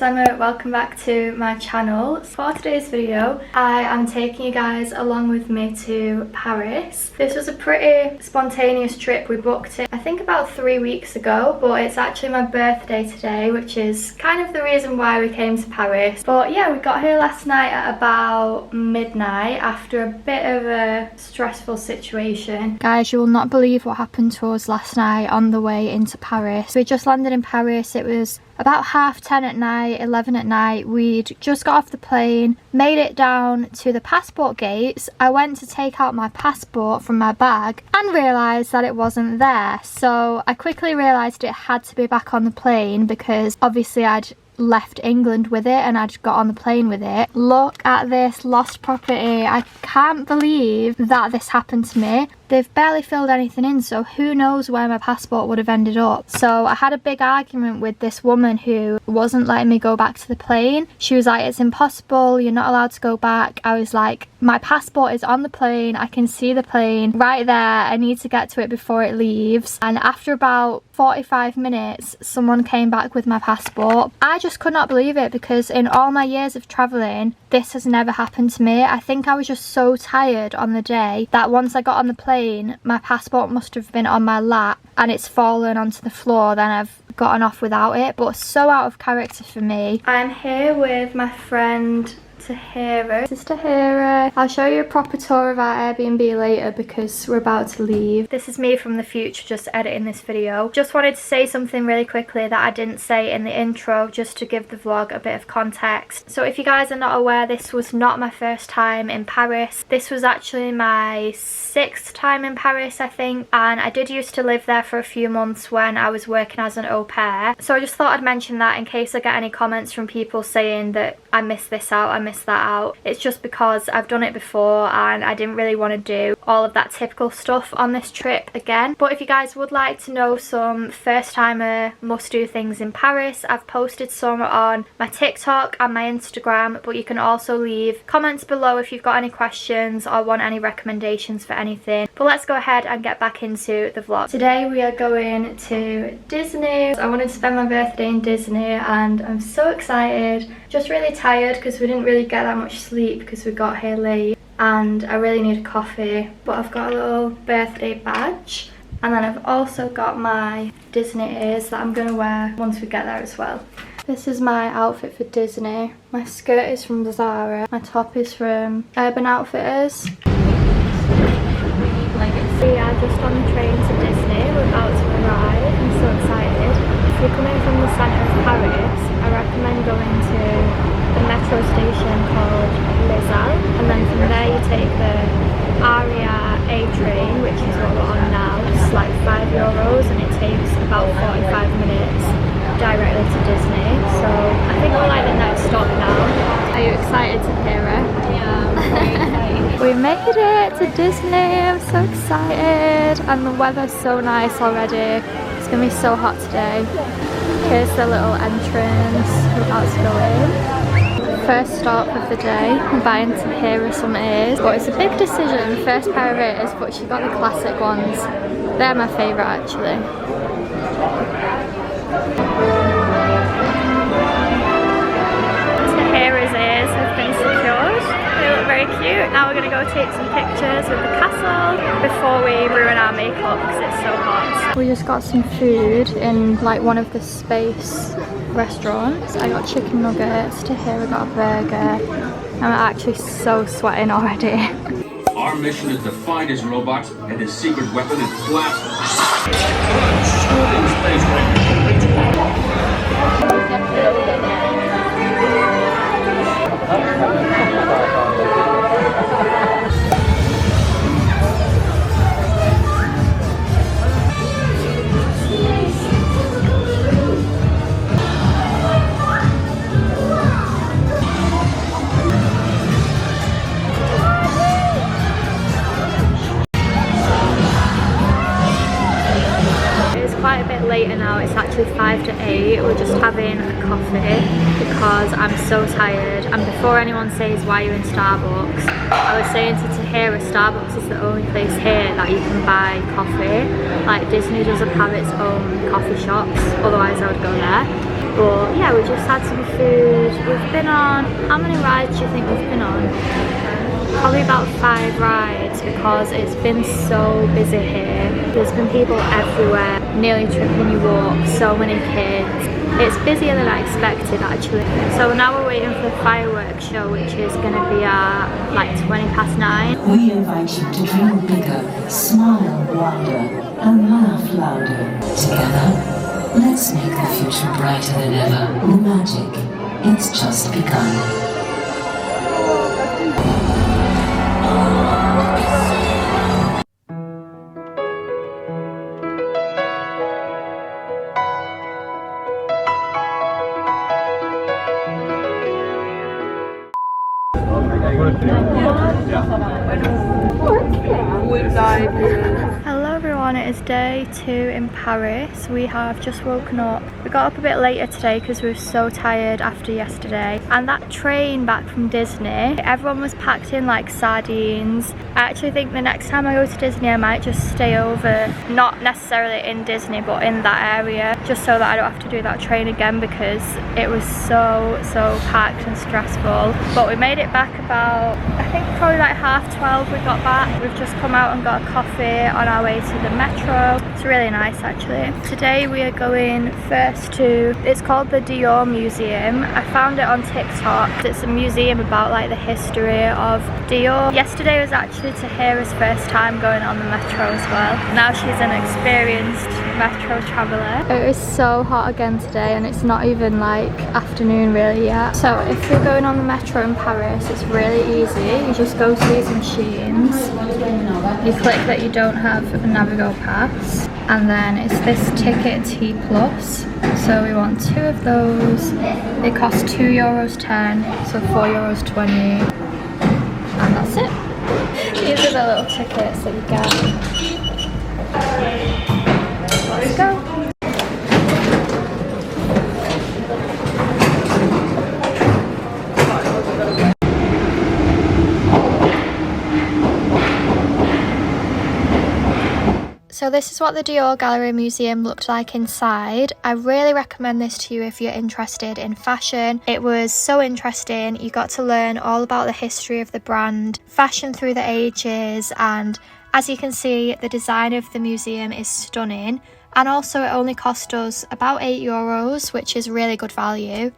Emma, welcome back to my channel. For today's video, I am taking you guys along with me to Paris. This was a pretty spontaneous trip. We booked it I think about 3 weeks ago, but it's actually my birthday today, which is kind of the reason why we came to Paris. But yeah, we got here last night at about midnight after a bit of a stressful situation. Guys, you will not believe what happened to us last night on the way into Paris. We just landed in Paris. It was about 10:30 at night, 11 at night. We'd just got off the plane, made it down to the passport gates. I went to take out my passport from my bag and realised that it wasn't there. So I quickly realised it had to be back on the plane because obviously I'd left England with it and I'd got on the plane with it. Look at this lost property. I can't believe that this happened to me. They've barely filled anything in, so who knows where my passport would have ended up. So I had a big argument with this woman who wasn't letting me go back to the plane. She was like, it's impossible, you're not allowed to go back. I was like, my passport is on the plane, I can see the plane right there, I need to get to it before it leaves. And after about 45 minutes, someone came back with my passport. I just could not believe it because in all my years of travelling, this has never happened to me. I think I was just so tired on the day that once I got on the plane, my passport must have been on my lap and it's fallen onto the floor, then I've gotten off without it. But so out of character for me. I'm here with my friend Tahira. This is Tahira. I'll show you a proper tour of our Airbnb later because we're about to leave. This is me from the future just editing this video. Just wanted to say something really quickly that I didn't say in the intro just to give the vlog a bit of context. So if you guys are not aware, this was not my first time in Paris. This was actually my 6th time in Paris, I think, and I did used to live there for a few months when I was working as an au pair. So I just thought I'd mention that in case I get any comments from people saying that I missed this out, I missed that out. It's just because I've done it before and I didn't really want to do all of that typical stuff on this trip again. But if you guys would like to know some first timer must do things in Paris, I've posted some on my TikTok and my Instagram, but you can also leave comments below if you've got any questions or want any recommendations for anything. But let's go ahead and get back into the vlog. Today we are going to Disney. I wanted to spend my birthday in Disney and I'm so excited. Just really tired because we didn't really get that much sleep because we got here late and I really need a coffee. But I've got a little birthday badge and then I've also got my Disney ears that I'm going to wear once we get there as well. This is my outfit for Disney. My skirt is from Zara. My top is from Urban Outfitters. We are just on the train to Disney. We're about to arrive. I'm so excited. If you're coming from the centre of Paris, I recommend going to the metro station called Les Halles, and then from there you take the Aria A train, which is what we're on now. It's like €5 and it takes about 45 minutes directly to Disney. So I think we're like the next stop now. Are you excited to hear it? Yeah, I'm very excited. We made it to Disney. I'm so excited and the weather's so nice already. It's gonna be so hot today. Here's the little entrance. We're about to go in. First stop of the day. I'm buying Tahira some ears, but it's a big decision. First pair of ears, but she got the classic ones. They're my favourite actually. Tahira's ears have been secured. They look very cute. Now we're going to go take some pictures with the castle before we ruin our makeup because it's so hot. We just got some food in like one of the space restaurants. I got chicken nuggets, Tahira got a burger. I'm actually so sweating already. Our mission is to find his robot and his secret weapon and blast quite a bit later now. It's actually 5 to 8. We're just having a coffee because I'm so tired. And before anyone says why you're in Starbucks, I was saying to Tahira, Starbucks is the only place here that you can buy coffee. Like Disney doesn't have its own coffee shops, otherwise I would go there. But yeah, we just had some food. We've been on, how many rides do you think we've been on? Probably about 5 rides because it's been so busy here. There's been people everywhere, nearly tripping you up, so many kids. It's busier than I expected actually. So now we're waiting for the fireworks show, which is going to be at like 9:20. We invite you to dream bigger, smile wider, and laugh louder. Together, let's make the future brighter than ever. The magic, it's just begun. Hello everyone, it is day 2 in Paris. We have just woken up. We got up a bit later today because we were so tired after yesterday. And that train back from Disney, everyone was packed in like sardines. I actually think the next time I go to Disney I might just stay over, not necessarily in Disney but in that area, just so that I don't have to do that train again because it was so packed and stressful. But we made it back about, I think probably like 12:30 we got back. We've just come out and got a coffee on our way to the metro. It's really nice actually. Today we are going first to, it's called the Dior Museum. I found it on TikTok. It's a museum about like the history of Dior. Yesterday was actually Tahira's first time going on the metro as well. Now she's an experienced metro traveller. It is so hot again today and it's not even like afternoon really yet. So if you're going on the metro in Paris, it's really easy. You just go to these machines. You click that you don't have a Navigo pass and then it's this ticket T+. So we want 2 of those. They cost €2.10, so €4.20, and that's it. These are the little tickets that you get. Let's go. So this is what the Dior Gallery Museum looked like inside. I really recommend this to you if you're interested in fashion. It was so interesting. You got to learn all about the history of the brand, fashion through the ages, and as you can see, the design of the museum is stunning. And also it only cost us about €8, which is really good value.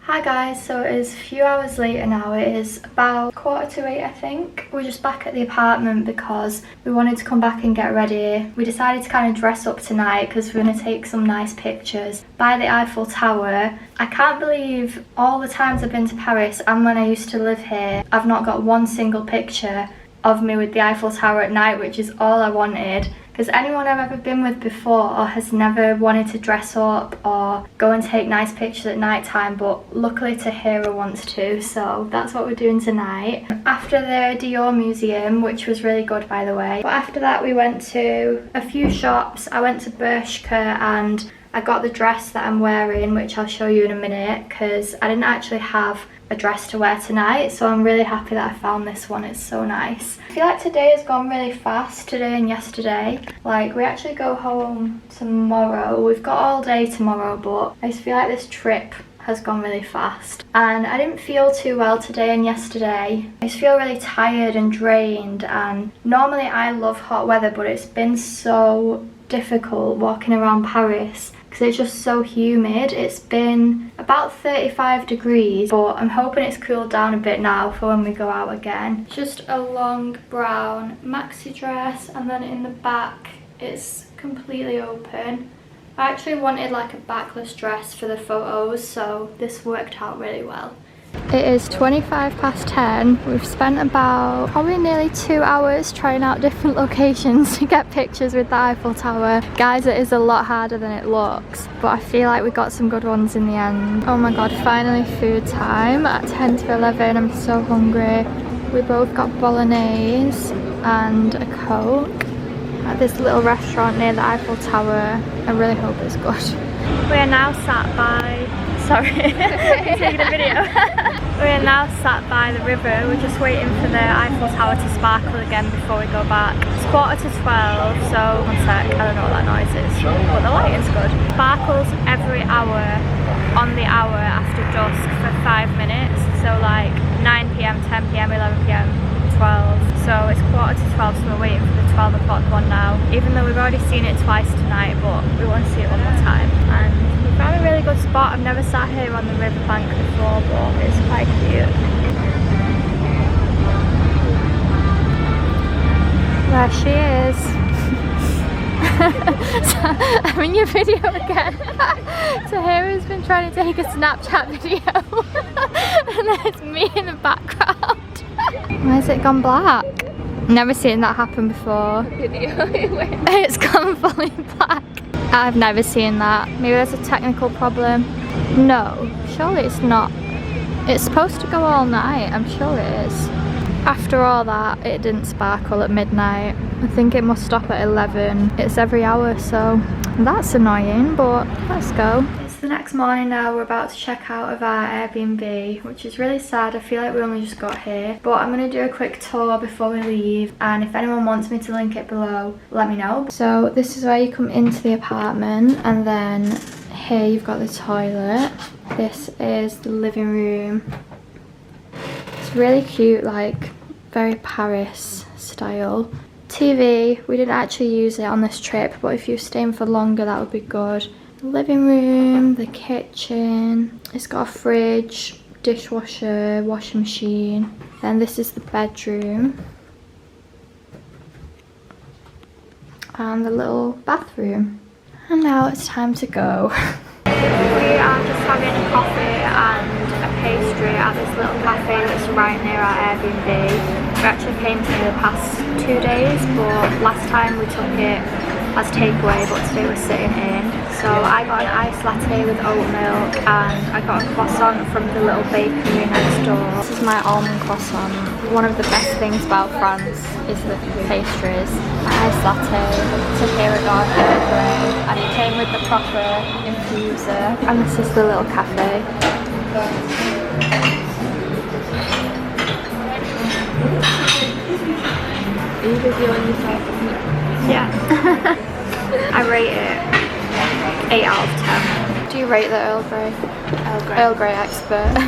Hi guys, so it is a few hours later now. It is about 7:45 I think. We're just back at the apartment because we wanted to come back and get ready. We decided to kind of dress up tonight because we're going to take some nice pictures by the Eiffel Tower. I can't believe all the times I've been to Paris and when I used to live here, I've not got one single picture of me with the Eiffel Tower at night, which is all I wanted. Because anyone I've ever been with before has never wanted to dress up or go and take nice pictures at night time, but luckily Tahira wants to, so that's what we're doing tonight. After the Dior Museum, which was really good by the way, but after that we went to a few shops. I went to Bershka and I got the dress that I'm wearing, which I'll show you in a minute, because I didn't actually have a dress to wear tonight, so I'm really happy that I found this one. It's so nice. I feel like today has gone really fast, today and yesterday. Like, we actually go home tomorrow. We've got all day tomorrow, but I just feel like this trip has gone really fast. And I didn't feel too well today and yesterday. I just feel really tired and drained, and normally I love hot weather, but it's been so difficult walking around Paris because it's just so humid. It's been about 35 degrees, but I'm hoping it's cooled down a bit now for when we go out again. Just a long brown maxi dress, and then in the back it's completely open. I actually wanted like a backless dress for the photos, so this worked out really well. It is 10:25. We've spent about probably nearly 2 hours trying out different locations to get pictures with the Eiffel Tower. Guys, it is a lot harder than it looks, but I feel like we got some good ones in the end. Oh my god, finally food time at 10 to 11. I'm so hungry. We both got bolognese and a Coke at this little restaurant near the Eiffel Tower. I really hope it's good. We are now sat by sorry. I'm taking a video. We're now sat by the river. We're just waiting for the Eiffel Tower to sparkle again before we go back. It's 11:45, so one sec, I don't know what that noise is, but the lighting's good. Sparkles every hour on the hour after dusk for 5 minutes. So like 9 PM, 10 PM, 11 PM, 12. So it's 11:45, so we're waiting for the 12 o'clock one now. Even though we've already seen it twice tonight, but we want to see it one more time. And we found a really good spot. I've never sat here on the riverbank before, but it's quite cute. There she is. So, I'm in your video again. Tahira's been trying to take a Snapchat video. And there's me in the background. Why has it gone black? Never seen that happen before. It's gone fully black. I've never seen that. Maybe there's a technical problem. No, surely it's not. It's supposed to go all night. I'm sure it is. After all that, it didn't sparkle at midnight. I think it must stop at 11. It's every hour, so that's annoying, but let's go. It's the next morning now. We're about to check out of our Airbnb, which is really sad. I feel like we only just got here, but I'm going to do a quick tour before we leave, and if anyone wants me to link it below, let me know. So this is where you come into the apartment, and then here you've got the toilet. This is the living room. It's really cute, like very Paris style. TV, we didn't actually use it on this trip, but if you're staying for longer that would be good. The living room, the kitchen, it's got a fridge, dishwasher, washing machine. Then this is the bedroom. And the little bathroom. And now it's time to go. We are just having a coffee and a pastry at this little cafe that's right near our Airbnb. We actually came here the past 2 days, but last time we took it as takeaway, but today we're sitting in. So I got an iced latte with oat milk, and I got a croissant from the little bakery next door. This is my almond croissant. One of the best things about France is the pastries. My iced latte, Tahira got an Earl Grey, and it came with the proper infuser. And this is the little cafe. Are you reviewing yourself? Yeah. I rate it 8 out of 10. Do you rate the Earl Grey? Earl Grey expert. 10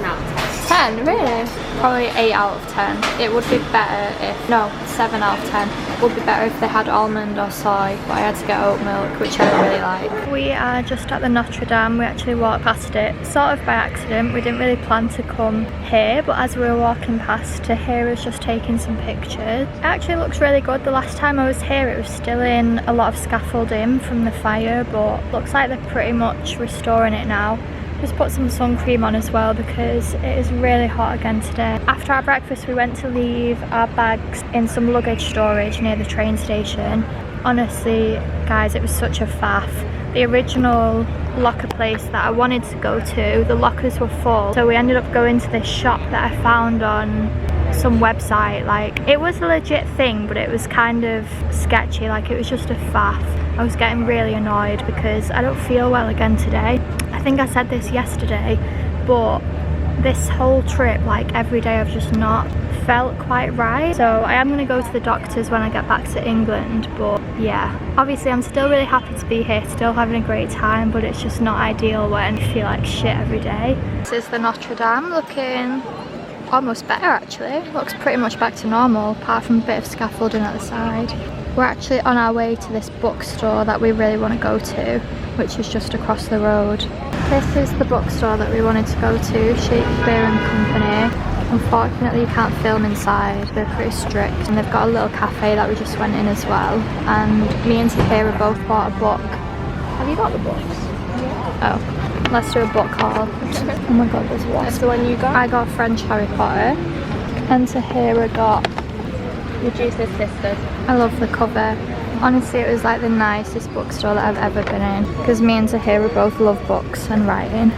out of 10. 10, really? Probably 8 out of 10. It would be better if, no, 7 out of 10. It would be better if they had almond or soy, but I had to get oat milk, which I don't really like. We are just at the Notre Dame. We actually walked past it sort of by accident. We didn't really plan to come here, but as we were walking past, Tahira was just taking some pictures. It actually looks really good. The last time I was here, it was still in a lot of scaffolding from the fire, but looks like they're pretty much restoring it now. Just put some sun cream on as well because it is really hot again today. After our breakfast we went to leave our bags in some luggage storage near the train station. Honestly guys, it was such a faff. The original locker place that I wanted to go to, the lockers were full, so we ended up going to this shop that I found on some website. Like, it was a legit thing, but it was kind of sketchy. Like, it was just a faff. I was getting really annoyed because I don't feel well again today. I think I said this yesterday, but this whole trip, like every day, I've just not felt quite right. So I am going to go to the doctors when I get back to England, but yeah, obviously I'm still really happy to be here, still having a great time, but it's just not ideal when you feel like shit every day. This is the Notre Dame, looking almost better actually. Looks pretty much back to normal, apart from a bit of scaffolding at the side. We're actually on our way to this bookstore that we really want to go to, which is just across the road. This is the bookstore that we wanted to go to, Shakespeare and Company. Unfortunately you can't film inside, they're pretty strict, and they've got a little cafe that we just went in as well. And me and Tahira both bought a book. Have you got the books? Yeah. Oh, let's do a book haul. Oh my god, there's one. That's the one you got? I got French Harry Potter, and Tahira got The Juice's Sisters. I love the cover. Honestly, it was like the nicest bookstore that I've ever been in, because me and Tahira both love books and writing.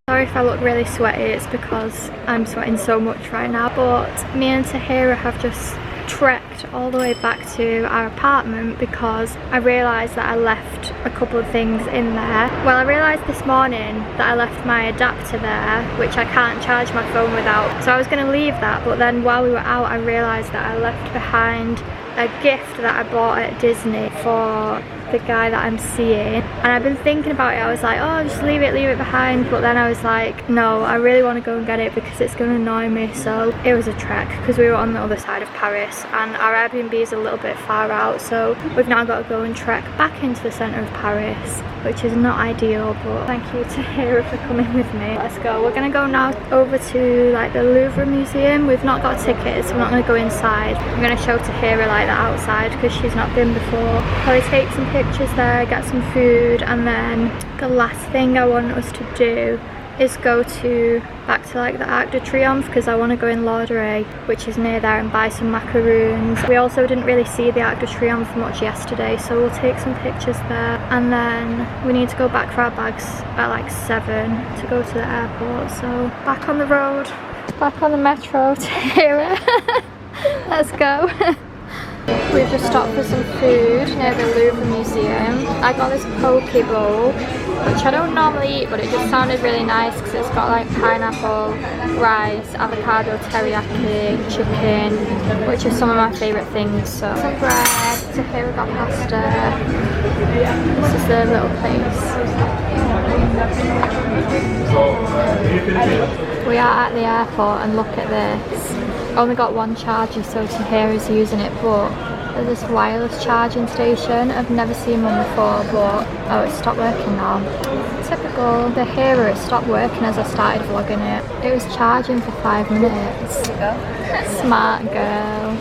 Sorry if I look really sweaty, it's because I'm sweating so much right now, but me and Tahira have just trekked all the way back to our apartment because I realised that I left a couple of things in there. Well, I realised this morning that I left my adapter there, which I can't charge my phone without. So I was going to leave that, but then while we were out I realised that I left behind a gift that I bought at Disney for the guy that I'm seeing, and I've been thinking about it. I was like, oh, just leave it behind, but then I was like, no, I really want to go and get it because it's going to annoy me. So it was a trek because we were on the other side of Paris and our Airbnb is a little bit far out, so we've now got to go and trek back into the centre of Paris, which is not ideal, but thank you to Hera for coming with me. Let's go. We're going to go now over to like the Louvre Museum. We've not got tickets, so we're not going to go inside. I'm going to show to Hera like the outside because she's not been before. Probably take some pictures there, get some food, and then the last thing I want us to do is go back to like the Arc de Triomphe because I want to go in Lauderay, which is near there, and buy some macaroons. We also didn't really see the Arc de Triomphe much yesterday, so we'll take some pictures there, and then we need to go back for our bags at like 7 to go to the airport. So back on the road, back on the metro to Hera. Let's go. We've just stopped for some food near the Louvre Museum. I got this poke bowl, which I don't normally eat, but it just sounded really nice because it's got like pineapple, rice, avocado, teriyaki, chicken, which is some of my favourite things. So some bread. So here we've got pasta. This is the little place. We are at the airport and look at this. Only got one charger, so Tahira's using it, but there's this wireless charging station. I've never seen one before, but oh, it stopped working now. Typical. The Hera, it stopped working as I started vlogging it. It was charging for 5 minutes. Smart girl.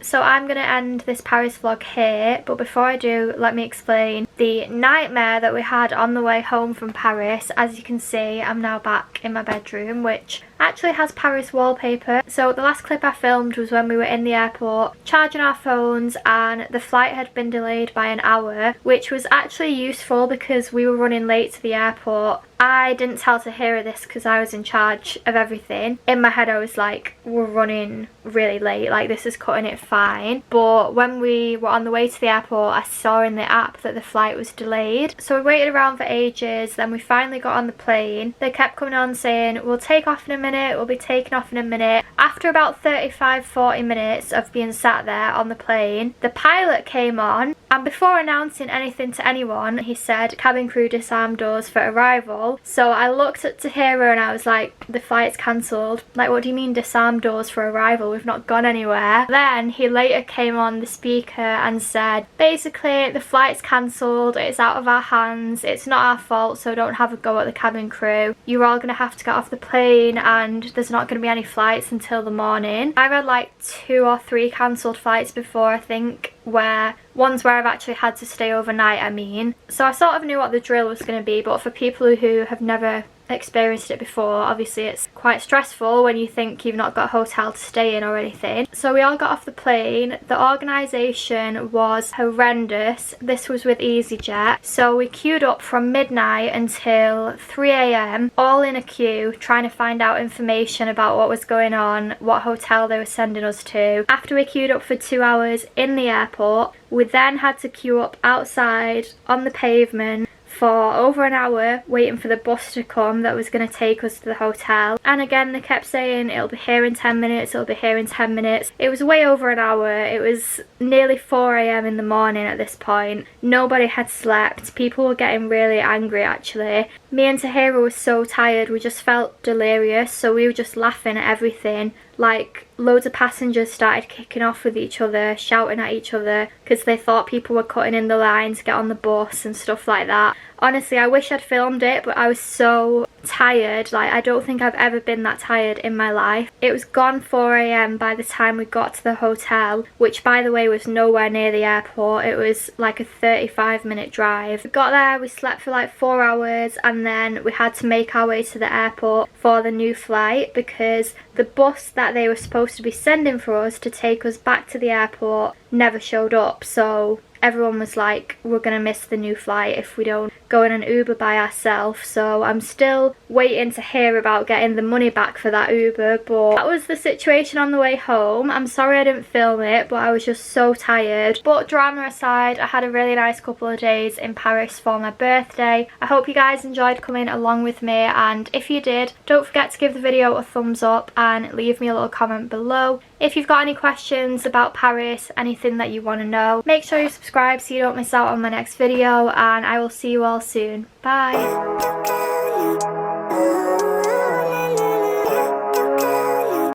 So I'm going to end this Paris vlog here, but before I do, let me explain the nightmare that we had on the way home from Paris. As you can see, I'm now back in my bedroom, which actually has Paris wallpaper. So the last clip I filmed was when we were in the airport charging our phones, and the flight had been delayed by an hour, which was actually useful because we were running late to the airport. I didn't tell Tahira this because I was in charge of everything. In my head I was like, we're running really late, like this is cutting it fine. But when we were on the way to the airport, I saw in the app that the flight was delayed. So we waited around for ages, then we finally got on the plane. They kept coming on saying, we'll take off in a minute, we'll be taking off in a minute. After about 35-40 minutes of being sat there on the plane, the pilot came on, and before announcing anything to anyone, he said, cabin crew disarm doors for arrival. So I looked at Tahira and I was like, the flight's cancelled. Like, what do you mean disarm doors for arrival? We've not gone anywhere. Then he later came on the speaker and said, basically the flight's cancelled, it's out of our hands, it's not our fault, so don't have a go at the cabin crew. You're all gonna have to get off the plane and there's not gonna be any flights until the morning. I've had like 2 or 3 cancelled flights before, I think, ones where I've actually had to stay overnight, I mean. So I sort of knew what the drill was going to be, but for people who have never experienced it before, obviously it's quite stressful when you think you've not got a hotel to stay in or anything. So we all got off the plane. The organisation was horrendous. This was with EasyJet. So we queued up from midnight until 3 AM, all in a queue, trying to find out information about what was going on, what hotel they were sending us to. After we queued up for 2 hours in the airport, we then had to queue up outside on the pavement for over an hour waiting for the bus to come that was going to take us to the hotel. And again, they kept saying it'll be here in 10 minutes, it'll be here in 10 minutes. It was way over an hour. It was nearly 4 AM in the morning at this point. Nobody had slept. People were getting really angry actually. Me and Tahira were so tired, we just felt delirious, so we were just laughing at everything. Like, loads of passengers started kicking off with each other, shouting at each other because they thought people were cutting in the line to get on the bus and stuff like that. Honestly, I wish I'd filmed it, but I was so tired. Like, I don't think I've ever been that tired in my life. It was gone 4 AM by the time we got to the hotel, which by the way was nowhere near the airport. It was like a 35-minute drive. We got there, we slept for like 4 hours, and then we had to make our way to the airport for the new flight because the bus that they were supposed to be sending for us to take us back to the airport never showed up. So everyone was like, we're gonna miss the new flight if we don't go in an Uber by ourselves, so I'm still waiting to hear about getting the money back for that Uber. But that was the situation on the way home. I'm sorry I didn't film it, but I was just so tired. But drama aside, I had a really nice couple of days in Paris for my birthday. I hope you guys enjoyed coming along with me, and if you did, don't forget to give the video a thumbs up and leave me a little comment below. If you've got any questions about Paris, anything that you want to know, make sure you subscribe so you don't miss out on my next video, and I will see you all soon. Bye!